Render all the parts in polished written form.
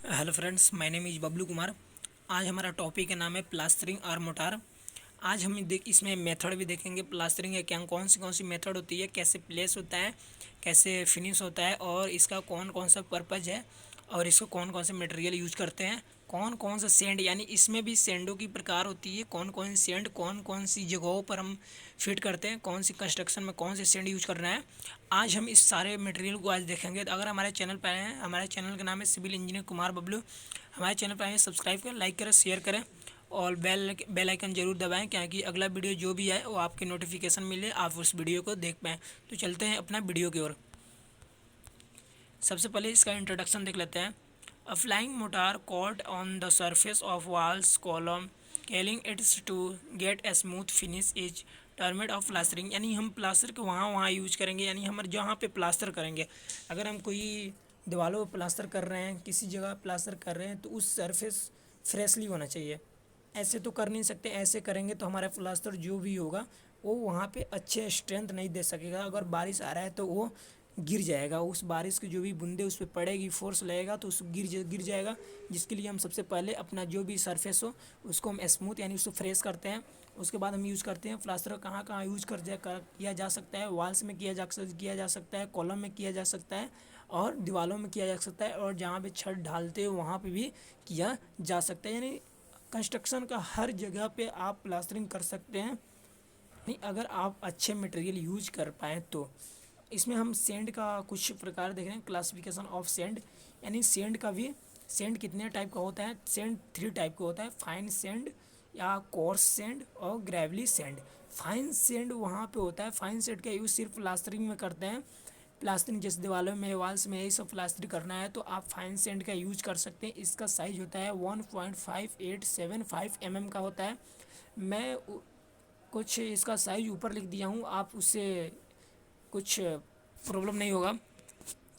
Hello friends, my name is Bablu Kumar. आज हमारा topic का नाम है प्लास्टरिंग और मोटार। आज हम इसमें मेथड भी देखेंगे प्लास्टरिंग है क्या, कौन सी मेथड होती है, कैसे प्लेस होता है, कैसे फिनिश होता है और इसका कौन कौन सा पर्पज़ है और इसको कौन कौन से मटेरियल यूज करते हैं, कौन कौन सा सेंड, यानी इसमें भी सेंडों की प्रकार होती है, कौन कौन सी सेंड कौन कौन सी जगहों पर हम फिट करते हैं, कौन सी कंस्ट्रक्शन में कौन से सेंड यूज करना है। आज हम इस सारे मटेरियल को आज देखेंगे। तो अगर हमारे चैनल पर आए हैं, हमारे चैनल का नाम है सिविल इंजीनियर कुमार बबलू। हमारे चैनल पर आए हैं, सब्सक्राइब करें, लाइक करें, शेयर करें और बेल आइकन जरूर दबाएं, क्योंकि अगला वीडियो जो भी आए वो आपके नोटिफिकेशन मिले, आप उस वीडियो को देख पाएँ। तो चलते हैं अपना वीडियो की ओर। सबसे पहले इसका इंट्रोडक्शन देख लेते हैं। A flying mortar coat on the surface of walls column ceiling its to get a smooth finish is termed of plastering. यानी हम प्लास्टर को वहाँ यूज करेंगे, यानी हमारे जहाँ पे प्लास्टर करेंगे, अगर हम कोई दीवारों पर प्लास्टर कर रहे हैं, किसी जगह प्लास्टर कर रहे हैं, तो उस सरफेस फ्रेशली होना चाहिए। ऐसे तो कर नहीं सकते, ऐसे करेंगे तो हमारा प्लास्टर जो भी होगा वो वहाँ पे अच्छे स्ट्रेंथ नहीं दे सकेगा। अगर बारिश आ रहा है तो वो गिर जाएगा, उस बारिश की जो भी बूंदे उस पर पड़ेगी, फोर्स लगेगा तो उस गिर जाएगा। जिसके लिए हम सबसे पहले अपना जो भी सरफेस हो उसको हम स्मूथ यानी उसको फ्रेश करते हैं। उसके बाद हम यूज़ करते हैं प्लास्टर। कहाँ कहाँ यूज किया जा सकता है, वॉल्स में किया जा सकता है, कॉलम में किया जा सकता है और दीवारों में किया जा सकता है, और जहाँ पे छत ढालते हो वहाँ पे भी किया जा सकता है। यानी कंस्ट्रक्शन का हर जगह पे आप प्लास्टरिंग कर सकते हैं, नहीं अगर आप अच्छे मटेरियल यूज कर पाएँ तो। इसमें हम सेंड का कुछ प्रकार देख रहे हैं, क्लासिफिकेशन ऑफ सेंड। यानी सेंड का भी, सेंड कितने टाइप का होता है, सेंड 3 टाइप का होता है, फाइन सेंड या कोर्स सेंड और ग्रेवली सेंड। फाइन सेंड वहाँ पे होता है, फाइन सेंड का यूज़ सिर्फ प्लास्टरिंग में करते हैं। प्लास्टरिंग जैसे दीवारों में, वॉल्स में यही सब प्लास्टरिंग करना है तो आप फाइन सेंड का यूज कर सकते हैं। इसका साइज होता है 1.5875 का होता है। मैं कुछ इसका साइज ऊपर लिख दिया हूँ, आप उससे कुछ प्रॉब्लम नहीं होगा।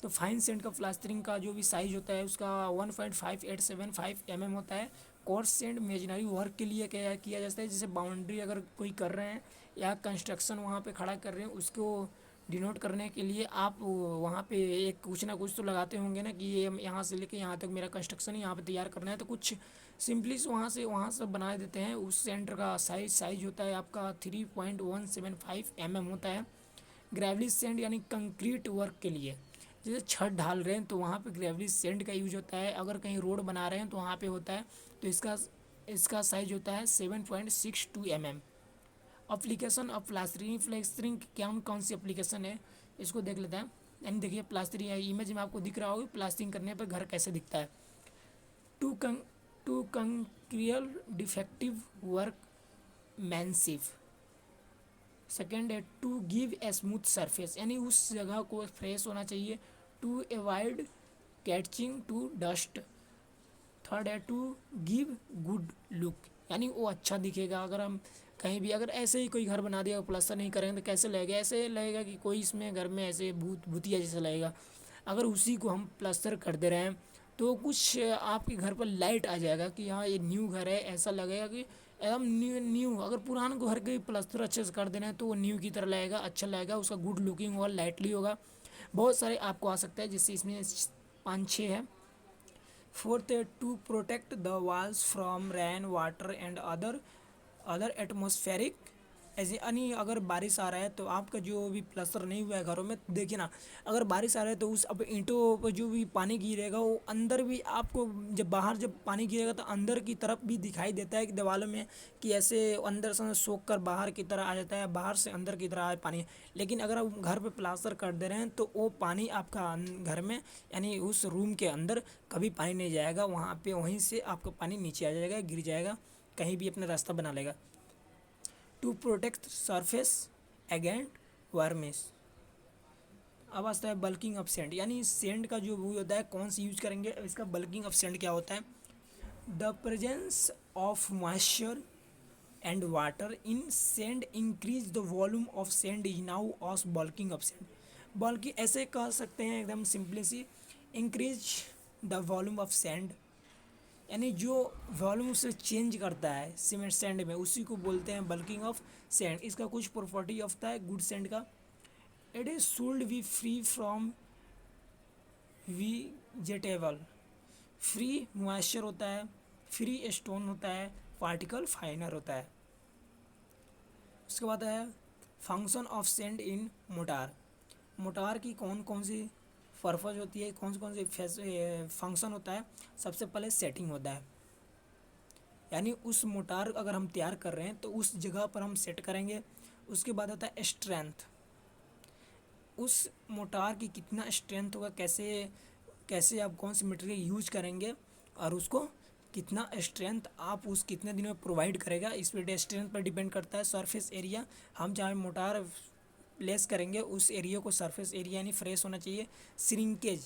तो फाइन सेंड का प्लास्टरिंग का जो भी साइज होता है उसका 1.5875 होता है। कोर्स सेंड मेजनरी वर्क के लिए क्या किया जाता है, जैसे बाउंड्री अगर कोई कर रहे हैं या कंस्ट्रक्शन वहाँ पे खड़ा कर रहे हैं, उसको डिनोट करने के लिए आप वहाँ पे एक कुछ ना कुछ तो लगाते होंगे ना, कि ये यहाँ से लेके यहाँ तक मेरा कंस्ट्रक्शन यहाँ पे तैयार करना है, तो कुछ सिंपली वहाँ से बना देते हैं। उस सेंटर का साइज होता है आपका 3.175 होता है। ग्रेवली सेंड यानी कंक्रीट वर्क के लिए, जैसे छत ढाल रहे हैं तो वहाँ पे ग्रेवली सेंड का यूज होता है। अगर कहीं रोड बना रहे हैं तो वहाँ पे होता है। तो इसका साइज होता है 7.62 अप्लीकेशन ऑफ प्लास्टरिंग। प्लास्टरिंग कौन कौन सी एप्लीकेशन है इसको देख लेते हैं। यानी देखिए प्लास्टरिंग इमेज में आपको दिख रहा होगा प्लास्टरिंग करने पर घर कैसे दिखता है। To conceal defective workmanship. Second है to give a smooth surface, यानी उस जगह को फ्रेश होना चाहिए। To avoid catching to dust. Third है टू गिव गुड लुक, यानी वो अच्छा दिखेगा। अगर हम कहीं भी अगर ऐसे ही कोई घर बना दिया प्लास्टर नहीं करेंगे तो कैसे लगेगा, ऐसे लगेगा कि कोई इसमें घर में ऐसे भूतिया जैसा लगेगा। अगर उसी को हम प्लास्टर कर दे रहे हैं तो कुछ आपके घर पर लाइट आ जाएगा कि हाँ ये न्यू घर है, ऐसा लगेगा कि एकदम न्यू। अगर पुराना घर के प्लास्टर अच्छे से कर देना है तो वो न्यू की तरह लगेगा, अच्छा लगेगा, उसका गुड लुकिंग होगा, लाइटली होगा। बहुत सारे आपको आ सकता है, जिससे इसमें 5-6 है। फोर्थ है to protect the walls from rain water and other atmospheric ऐसे। यानी अगर बारिश आ रहा है तो आपका जो भी प्लास्टर नहीं हुआ है घरों में, देखिए ना, अगर बारिश आ रहा है तो उस अब ईंटों पर जो भी पानी गिरेगा वो अंदर भी आपको, जब पानी गिरेगा तो अंदर की तरफ भी दिखाई देता है कि दीवारों में, कि ऐसे अंदर से सोख कर बाहर की तरह आ जाता है, बाहर से अंदर की तरह आए पानी। लेकिन अगर आप घर पे प्लास्टर कर दे रहे हैं तो वो पानी आपका घर में यानी उस रूम के अंदर कभी पानी नहीं जाएगा, वहाँ पे वहीं से आपका पानी नीचे आ जाएगा, गिर जाएगा, कहीं भी अपना रास्ता बना लेगा। To protect surface against vermins. अब आता है बल्किंग ऑफ सेंड, यानी सेंड का जो वो होता है कौन सी यूज करेंगे। इसका बल्किंग ऑफ सेंड क्या होता है, the presence of moisture and water in sand increase the volume of sand is now as bulking of sand. बल्कि ऐसे कह सकते हैं एकदम simply see, increase the volume of sand, यानी जो वॉल्यूम से चेंज करता है सीमेंट सैंड में, उसी को बोलते हैं बल्किंग ऑफ सैंड। इसका कुछ प्रॉपर्टी होता है गुड सैंड का, it is should be free from vegetable free moisture होता है, फ्री स्टोन होता है, पार्टिकल फाइनर होता है। उसके बाद है function of send in motor. Motor की कौन कौन सी पर्पज होती है, कौन से फंक्शन होता है। सबसे पहले सेटिंग होता है, यानी उस मोटार अगर हम तैयार कर रहे हैं तो उस जगह पर हम सेट करेंगे। उसके बाद होता है स्ट्रेंथ, उस मोटार की कितना स्ट्रेंथ होगा, कैसे कैसे आप कौन सी मटेरियल यूज करेंगे और उसको कितना स्ट्रेंथ आप उस कितने दिन में प्रोवाइड करेगा, इस पर स्ट्रेंथ पर डिपेंड करता है। सरफेस एरिया, हम जहाँ मोटार प्लेस करेंगे उस एरिया को सरफेस एरिया यानी फ्रेश होना चाहिए। श्रिंकेज,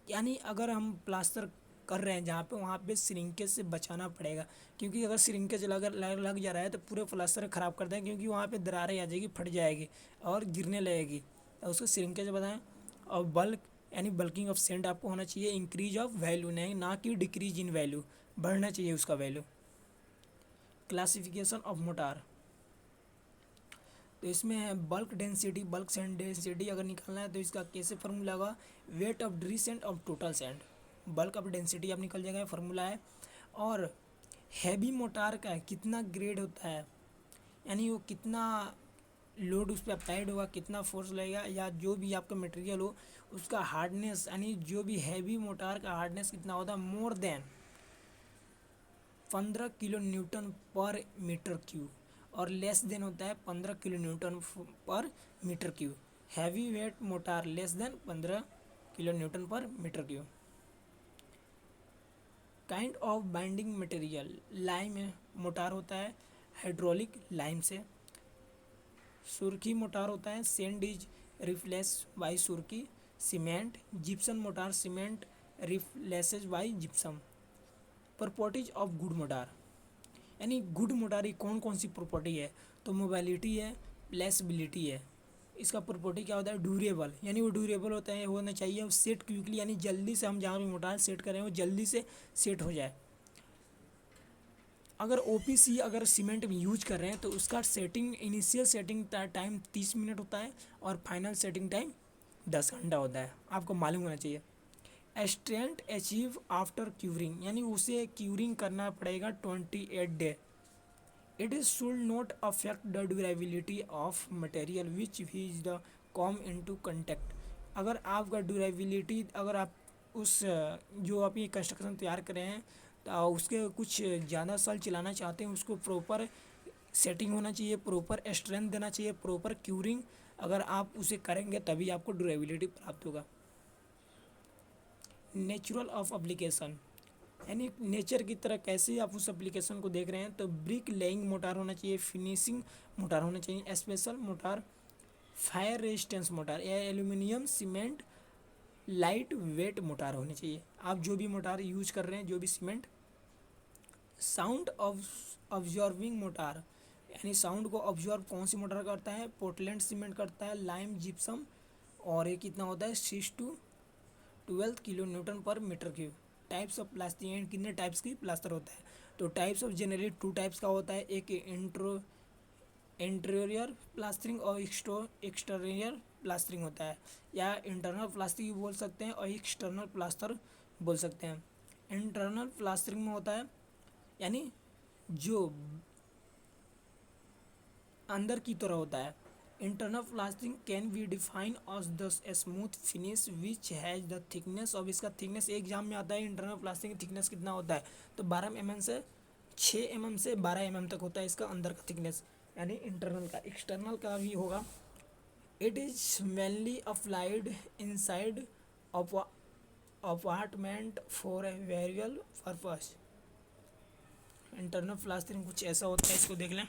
यानी अगर हम प्लास्टर कर रहे हैं जहाँ पे, वहाँ पे श्रिंकेज से बचाना पड़ेगा, क्योंकि अगर श्रिंकेज लग जा रहा है तो पूरे प्लास्टर ख़राब कर दें, क्योंकि वहाँ पे दरारें आ जाएगी, फट जाएगी और गिरने लगेगी, तो उसको श्रिंकेज बताएं। और बल्क यानी बल्किंग ऑफ सेंट आपको होना चाहिए। इंक्रीज ऑफ वैल्यू, नहीं ना कि डिक्रीज इन वैल्यू, बढ़ना चाहिए उसका वैल्यू। क्लासिफिकेशन ऑफ मोटार, तो इसमें है bulk density, bulk sand density अगर निकालना है तो इसका कैसे फार्मूला होगा, weight of dry sand of total sand. Bulk of density आप निकल जाएगा, फार्मूला है। और हैवी मोटार का कितना ग्रेड होता है, यानी वो कितना लोड उस पर अप्लाइड होगा, कितना फोर्स लगेगा, या जो भी आपका मटेरियल हो उसका हार्डनेस, यानी जो भी हैवी मोटार का हार्डनेस कितना होता है, more than 15 kilo newton per metre cube, और लेस देन होता है 15 kilo newton per metre cube. Heavy weight mortar less than 15 kilo newton per metre cube. Kind of binding material, lime mortar होता है hydraulic lime से। Surkhi mortar होता है sand is replace by surkhi. Cement, gypsum mortar cement replaces by gypsum. Properties of good mortar, यानी good mortar की कौन कौन सी property है, तो मोबाइलिटी है, फ्लेक्सिबिलिटी है। इसका प्रॉपर्टी क्या होता है, ड्यूरेबल, यानी वो ड्यूरेबल होता है, होना चाहिए। सेट क्विकली, यानी जल्दी से हम जहाँ भी मोटार सेट करें वो जल्दी से सेट हो जाए। अगर ओपीसी अगर सीमेंट में यूज कर रहे हैं तो उसका setting, initial setting time 30 minute होता है और फाइनल सेटिंग टाइम 10 घंटा होता है, आपको मालूम होना चाहिए। स्ट्रेंथ अचीव आफ्टर क्यूरिंग, यानी उसे क्यूरिंग करना पड़ेगा 28 day. It is should not affect the durability of material which is the come into contact. अगर आपका ड्यूरेबिलिटी, अगर आप उस जो आप ये कंस्ट्रक्शन तैयार कर रहे हैं तो उसके कुछ ज़्यादा साल चलाना चाहते हैं, उसको प्रॉपर सेटिंग होना चाहिए, प्रॉपर स्ट्रेंथ देना चाहिए, प्रॉपर क्यूरिंग अगर आप उसे करेंगे तभी आपको ड्यूरेबिलिटी प्राप्त होगा। नेचुरल ऑफ एप्लीकेशन, यानी नेचर की तरह कैसे आप उस एप्लीकेशन को देख रहे हैं, तो ब्रिक लेइंग मोटार होना चाहिए, फिनिशिंग मोटार होना चाहिए, special mortar, fire resistance mortar, या aluminium cement light weight mortar होनी चाहिए। आप जो भी मोटार यूज कर रहे हैं, जो भी सीमेंट। साउंड ऑब्जॉर्विंग मोटार, यानी साउंड को ऑब्जॉर्व कौन सी मोटार करता है, पोर्टलैंड सीमेंट करता है, लाइम जिप्सम, और ये कितना होता है 6 to 12 kilo newton per metre cube. Types of plastic, कितने टाइप्स की प्लास्टर होता है, तो टाइप्स ऑफ जनरली 2 टाइप्स का होता है, एक इंटीरियर प्लास्टरिंग और एक्सटीरियर प्लास्टरिंग होता है, या इंटरनल प्लास्टरिंग भी बोल सकते हैं और एक्सटर्नल प्लास्टर बोल सकते हैं। इंटरनल प्लास्टरिंग में होता है यानी जो अंदर की तरह होता है। Internal plastering can be define as the smooth finish which has the thickness of, इसका थिकनेस एक एग्जाम में आता है, इंटरनल प्लास्टरिंग थिकनेस कितना होता है, तो 12 mm से 6 mm से 12 mm तक होता है इसका अंदर का थिकनेस, यानी इंटरनल का। एक्सटर्नल का भी होगा। It is mainly applied inside apartment for a various purpose. Internal plastering कुछ ऐसा होता है, इसको देख लें।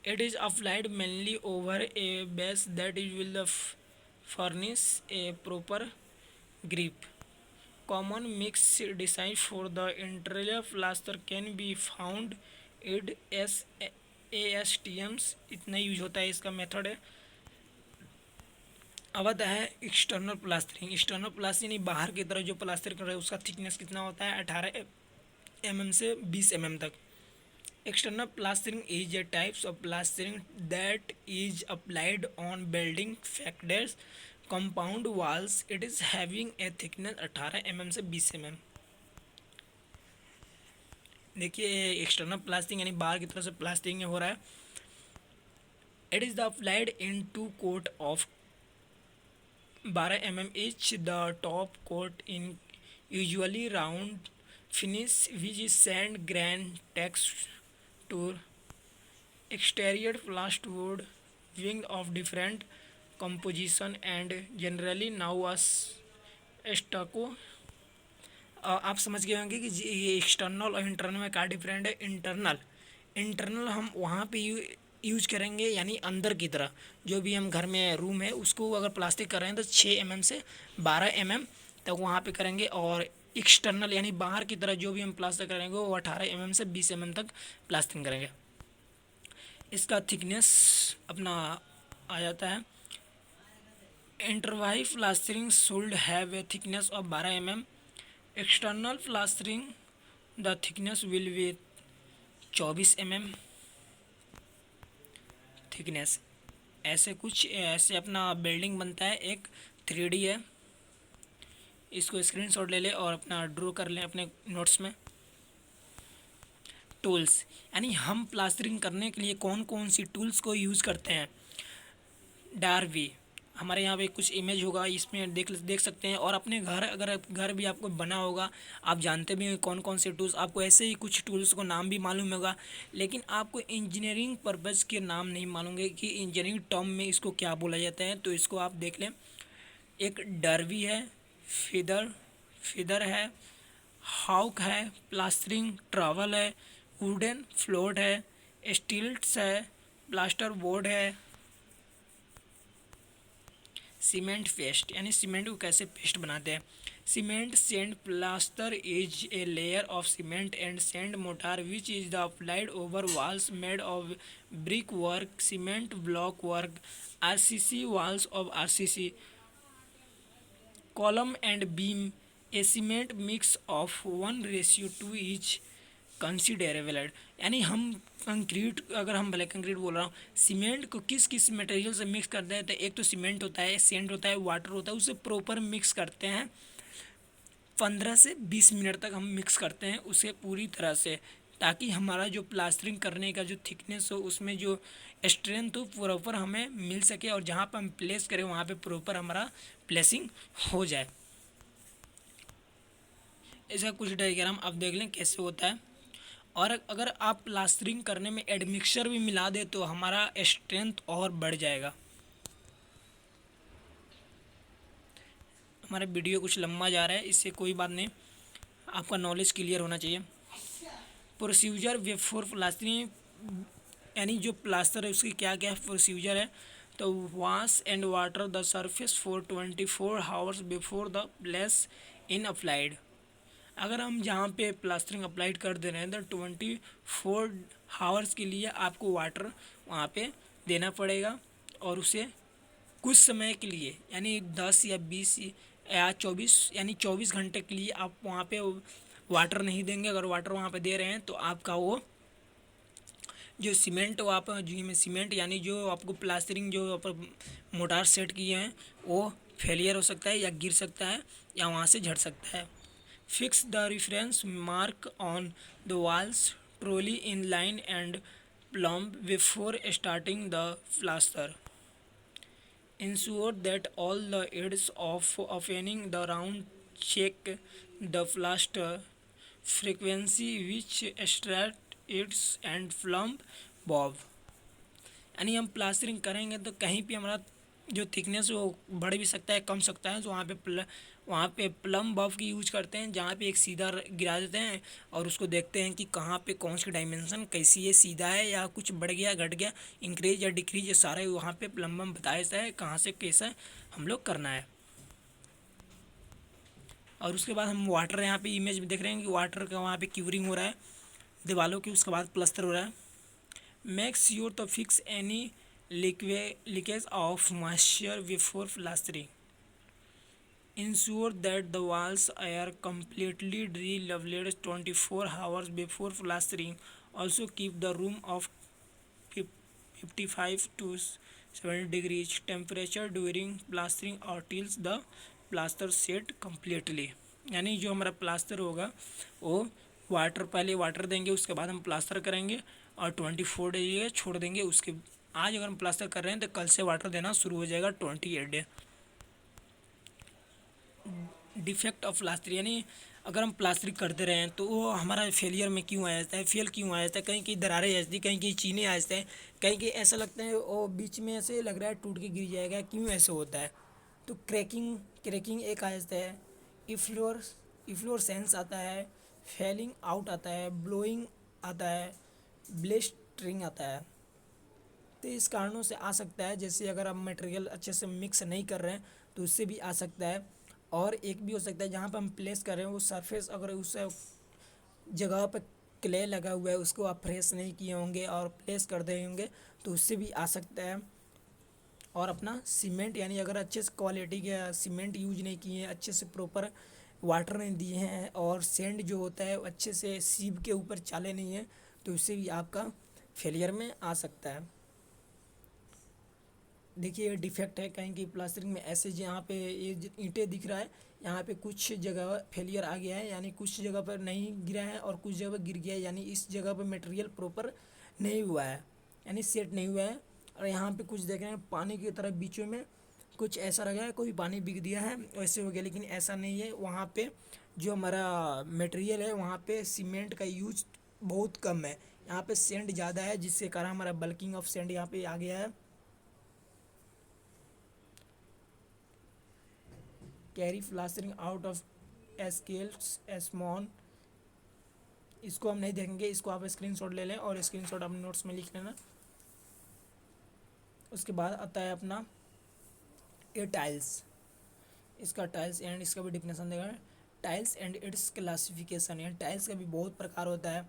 It is applied mainly over a base that is will furnish a proper grip. Common mix design for the interior plaster can be found in ASTMs, इतना use होता है, इसका मेथड है। अब आता है एक्सटर्नल प्लास्टरिंग। एक्सटर्नल प्लास्टरिंग यानी बाहर की तरफ जो प्लास्टर कर रहे हैं उसका थिकनेस कितना होता है, 18 mm से 20 mm तक। External plastering is a types of plastering that is applied on building facades, compound walls it is having a thickness 18 mm से 20 mm। देखिए एक्सटर्नल प्लास्टिंग यानी बाहर की तरफ से प्लास्टिंग हो रहा है। It is the applied in two coat of 12 mm each, the top coat in usually round finish which is sand grain texture, exterior plasterboard wing of different composition and generally now as stucco। आप समझ गए होंगे कि ये external और internal में क्या different है। इंटरनल इंटरनल हम वहाँ पे यूज करेंगे यानी अंदर की तरह जो भी हम घर में रूम है उसको अगर प्लास्टिक कर रहे हैं तो 6 mm से 12 mm तक वहाँ पे करेंगे, और एक्सटर्नल यानी बाहर की तरह जो भी हम प्लास्टिक करेंगे वो 18 mm से 20 mm तक प्लास्टिक करेंगे। इसका थिकनेस अपना आ जाता है। Internally plastering should have a thickness of 12 mm। External plastering the thickness will be 24 mm thickness. ऐसे अपना बिल्डिंग बनता है। एक 3D है, इसको स्क्रीनशॉट ले लें और अपना ड्रॉ कर लें अपने नोट्स में। टूल्स यानी हम प्लास्टरिंग करने के लिए कौन कौन सी टूल्स को यूज़ करते हैं। डार्वी हमारे यहाँ पे कुछ इमेज होगा, इसमें देख सकते हैं। और अपने अगर घर भी आपको बना होगा, आप जानते भी हैं कौन कौन से टूल्स, आपको ऐसे ही कुछ टूल्स को नाम भी मालूम होगा, लेकिन आपको इंजीनियरिंग पर्पज़ के नाम नहीं मालूम है कि इंजीनियरिंग टर्म में इसको क्या बोला जाता है। तो इसको आप देख लें। एक डरवी है, फिदर है, हाउक है, प्लास्टरिंग ट्रैवल है, वुडन फ्लोट है, स्टील्स है, प्लास्टर बोर्ड है, सीमेंट पेस्ट यानी सीमेंट को कैसे पेस्ट बनाते हैं। Cement sand plaster is a layer of cement and sand motor which is the applied over walls made of brick work, cement block work, RCC walls of RCC, column and beam. A cement mix of 1:2 is considerable. यानी हम concrete, अगर हम black concrete बोल रहा हूँ, cement को किस किस मटेरियल से मिक्स करते हैं। तो एक तो सीमेंट होता है, सैंड होता है, वाटर होता है, उसे प्रॉपर मिक्स करते हैं। 15 से 20 मिनट तक हम मिक्स करते हैं उसे पूरी तरह से, ताकि हमारा जो प्लास्टरिंग करने का जो थिकनेस हो उसमें जो स्ट्रेंथ हो प्रॉपर हमें मिल सके, और जहाँ पर हम प्लेस करें वहाँ पे प्रॉपर हमारा प्लेसिंग हो जाए। इसका कुछ डायग्राम आप देख लें कैसे होता है। और अगर आप प्लास्टरिंग करने में एडमिक्सचर भी मिला दे तो हमारा स्ट्रेंथ और बढ़ जाएगा। हमारा वीडियो कुछ लंबा जा रहा है, इससे कोई बात नहीं, आपका नॉलेज क्लियर होना चाहिए। प्रोसीजर बिफोर प्लास्टरिंग यानी जो प्लास्टर है उसकी क्या क्या प्रोसीजर है। तो wash and water the surface for 24 hours before the place in applied. अगर हम जहाँ पे प्लास्टरिंग अप्लाइड कर दे रहे हैं तो 24 आवर्स के लिए आपको वाटर वहाँ पे देना पड़ेगा, और उसे कुछ समय के लिए यानी 10 या 20 या 24 यानी 24 घंटे के लिए आप वहाँ पे वाटर नहीं देंगे। अगर वाटर वहाँ पे दे रहे हैं तो आपका वो जो सीमेंट आप जी में सीमेंट यानी जो आपको प्लास्टरिंग जो आप मोटार सेट किए हैं वो फेलियर हो सकता है या गिर सकता है या वहाँ से झड़ सकता है। Fix the reference mark on the walls truly in line and plumb before starting the plaster. Ensure that all the edges of opening the round check the plaster frequency which extract its and plumb bob। यानी हम plastering करेंगे तो कहीं पे हमारा जो thickness वो बढ़ भी सकता है, कम सकता है, तो वहाँ पे प्लम बफ की यूज करते हैं, जहाँ पे एक सीधा गिरा देते हैं और उसको देखते हैं कि कहाँ पे कौन सी डायमेंशन कैसी है, सीधा है या कुछ बढ़ गया घट गया, इंक्रीज या डिक्रीज, ये सारे वहाँ पे प्लम बम बताया जाता है कहाँ से कैसा हम लोग करना है। और उसके बाद हम वाटर यहाँ पे इमेज में देख रहे हैं कि वाटर का वहाँ पे क्यूरिंग हो रहा है दीवारों की, उसके बाद प्लस्तर हो रहा है। Make sure to fix any leakage of moisture before plastering. Ensure that the walls are completely de-leveled 24 hours before plastering. Also keep the room of 55 to 70 degrees temperature during plastering और टिल्स द प्लास्टर सेट कम्प्लीटली। यानी जो हमारा plaster होगा वो water, पहले water देंगे, उसके बाद हम प्लास्टर करेंगे और 24 डे छोड़ देंगे। उसके आज अगर हम प्लास्टर कर रहे हैं तो कल से वाटर देना शुरू हो जाएगा 28 डे। डिफेक्ट ऑफ प्लास्टर, यानी अगर हम प्लास्टरिंग करते रहे हैं तो वो हमारा फेलियर में क्यों आ जाता है, फेल क्यों आ जाता है, कहीं कहीं दरारें आ जाती है, कहीं कहीं चीने आ जाते हैं, कहीं कहीं ऐसा लगता है और बीच में ऐसे लग रहा है टूट के गिर जाएगा, क्यों ऐसे होता है। तो क्रैकिंग क्रैकिंग एक आ जाता है, इफ्लोरसेंस आता है, फेलिंग आउट आता है, ब्लोइंग आता है, ब्लेस्टरिंग आता है। तो इस कारणों से आ सकता है, जैसे अगर आप मटेरियल अच्छे से मिक्स नहीं कर रहे हैं तो उससे भी आ सकता है। और एक भी हो सकता है जहाँ पर हम प्लेस कर रहे हैं वो सरफेस, अगर उस जगह पर क्ले लगा हुआ है उसको आप फ्रेश नहीं किए होंगे और प्लेस कर दे होंगे तो उससे भी आ सकता है। और अपना सीमेंट, यानी अगर अच्छे से क्वालिटी का सीमेंट यूज नहीं किए हैं, अच्छे से प्रॉपर वाटर नहीं दिए हैं और सेंड जो होता है अच्छे से सीप के ऊपर चाले नहीं है तो उससे भी आपका फेलियर में आ सकता है। देखिए ये डिफेक्ट है, कहीं की प्लास्टरिंग में ऐसे जहाँ पे ये ईंटें दिख रहा है यहाँ पे कुछ जगह फेलियर आ गया है, यानी कुछ जगह पर नहीं गिरा है और कुछ जगह गिर गया है, यानी इस जगह पर मटेरियल प्रॉपर नहीं हुआ है, यानी सेट नहीं हुआ है। और यहाँ पे कुछ देख रहे हैं पानी की तरफ बीचों में कुछ ऐसा लगा है कोई पानी बिक दिया है वैसे हो गया, लेकिन ऐसा नहीं है। वहाँ पे जो हमारा मटेरियल है वहाँ पे सीमेंट का यूज बहुत कम है, यहाँ पे सेंड ज़्यादा है जिसके कारण हमारा बल्किंग ऑफ सेंड यहाँ पे आ गया है। कैरी प्लास्टरिंग आउट ऑफ एस्केल्स एस्मॉन, इसको हम नहीं देखेंगे, इसको आप स्क्रीनशॉट ले लें और स्क्रीनशॉट अपने नोट्स में लिख लेना। उसके बाद आता है अपना ये टाइल्स, इसका टाइल्स एंड इसका भी डिफिनेशन देगा। टाइल्स एंड इट्स क्लासिफिकेशन, यानी टाइल्स का भी बहुत प्रकार होता है।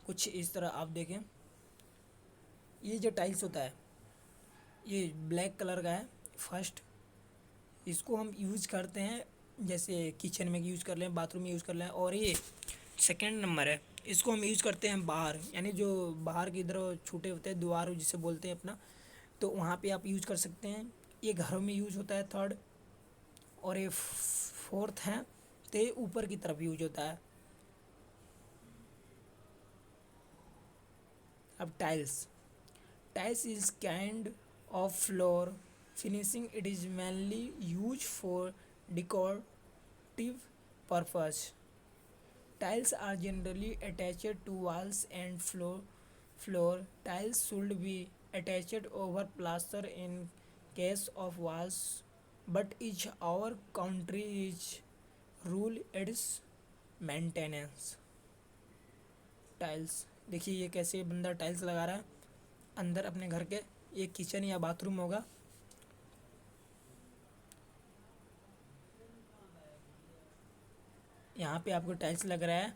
कुछ इस तरह आप देखें, ये जो टाइल्स होता है ये ब्लैक कलर का है फर्स्ट, इसको हम यूज़ करते हैं जैसे किचन में यूज़ कर लें, बाथरूम में यूज़ कर लें। और ये सेकेंड नंबर है, इसको हम यूज़ करते हैं बाहर, यानी जो बाहर की इधर छोटे होते हैं द्वार जिसे बोलते हैं अपना, तो वहाँ पे आप यूज़ कर सकते हैं। ये घरों में यूज़ होता है थर्ड, और ये फोर्थ है तो ये ऊपर की तरफ यूज होता है। अब tiles, tiles is kind of floor finishing, it is mainly used for decorative purpose. Tiles are generally attached to walls and floor. Tiles should be attached over plaster in case of walls, but each our country is rule its maintenance. Tiles देखिए ये कैसे बंदा tiles लगा रहा है अंदर अपने घर के, ये किचन या बाथरूम होगा। यहाँ पे आपको टाइल्स लग रहा है,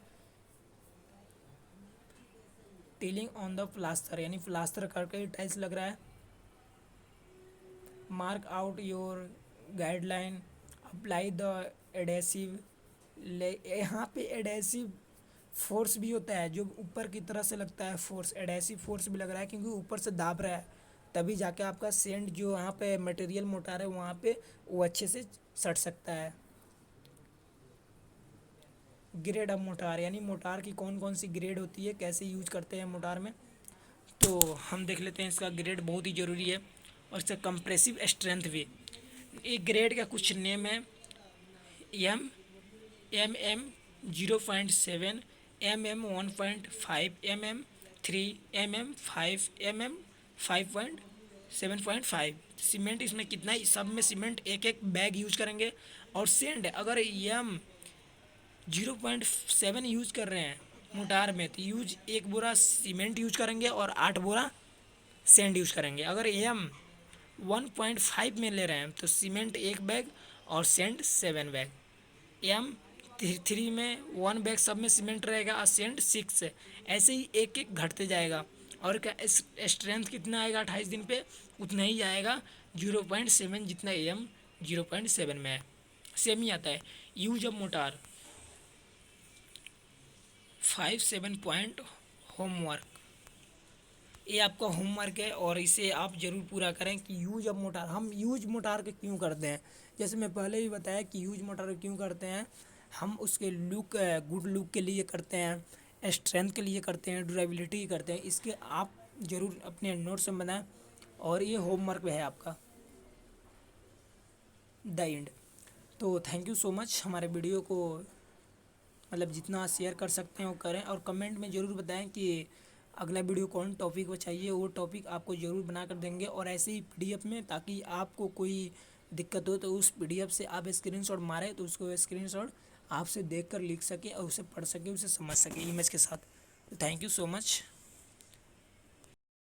टीलिंग ऑन द प्लास्टर, यानी प्लास्टर करके टाइल्स लग रहा है। Mark out your guideline, apply the adhesive, यहाँ पे एडेसिव फोर्स भी होता है जो ऊपर की तरह से लगता है, फोर्स एडेसिव फोर्स भी लग रहा है क्योंकि ऊपर से दाब रहा है, तभी जाके आपका सेंट जो यहाँ पे मटेरियल मोटार है वहाँ पे वो अच्छे से सट सकता है। ग्रेड ऑफ मोटार, यानी मोटार की कौन कौन सी ग्रेड होती है, कैसे यूज करते हैं मोटार में, तो हम देख लेते हैं। इसका ग्रेड बहुत ही ज़रूरी है और इसका कंप्रेसिव स्ट्रेंथ भी। एक ग्रेड का कुछ नेम है, M 0.7, MM 1.5, MM 3, MM 5, MM 5.7.5। Cement इसमें कितना है, सब में सीमेंट एक एक बैग यूज करेंगे। और सेंड अगर एम 0.7 यूज कर रहे हैं मोटार में तो यूज 1 बोरा सीमेंट यूज करेंगे और 8 बोरा सेंड यूज करेंगे। अगर एम 1.5 में ले रहे हैं तो सीमेंट 1 बैग और सेंड 7 बैग। एम 3 में 1 बैग सब में सीमेंट रहेगा और सेंड 6 है। ऐसे ही एक एक घटते जाएगा और का स्ट्रेंथ कितना आएगा 28 दिन पे उतना ही आएगा 0.7, जितना एम 0.7 में है सेम ही आता है। Use of motor 5 7 point homework, ये आपका होमवर्क है और इसे आप ज़रूर पूरा करें कि यूज ऑफ मोटार, हम यूज मोटार के क्यों करते हैं। जैसे मैं पहले ही बताया कि यूज मोटार क्यों करते हैं, हम उसके लुक, गुड लुक के लिए करते हैं, स्ट्रेंथ के लिए करते हैं, ड्यूरेबिलिटी करते हैं। इसके आप ज़रूर अपने नोट्स में बनाएं और ये होमवर्क है आपका द एंड। तो थैंक यू सो मच। हमारे वीडियो को मतलब जितना शेयर कर सकते हैं वो करें और कमेंट में ज़रूर बताएं कि अगला वीडियो कौन टॉपिक पर चाहिए, वो टॉपिक आपको ज़रूर बना कर देंगे और ऐसे ही पीडीएफ में, ताकि आपको कोई दिक्कत हो तो उस पीडीएफ से आप स्क्रीनशॉट मारें तो उसको स्क्रीनशॉट आपसे देख कर लिख सके और उसे पढ़ सके, उसे समझ सके इमेज के साथ। तो थैंक यू सो मच।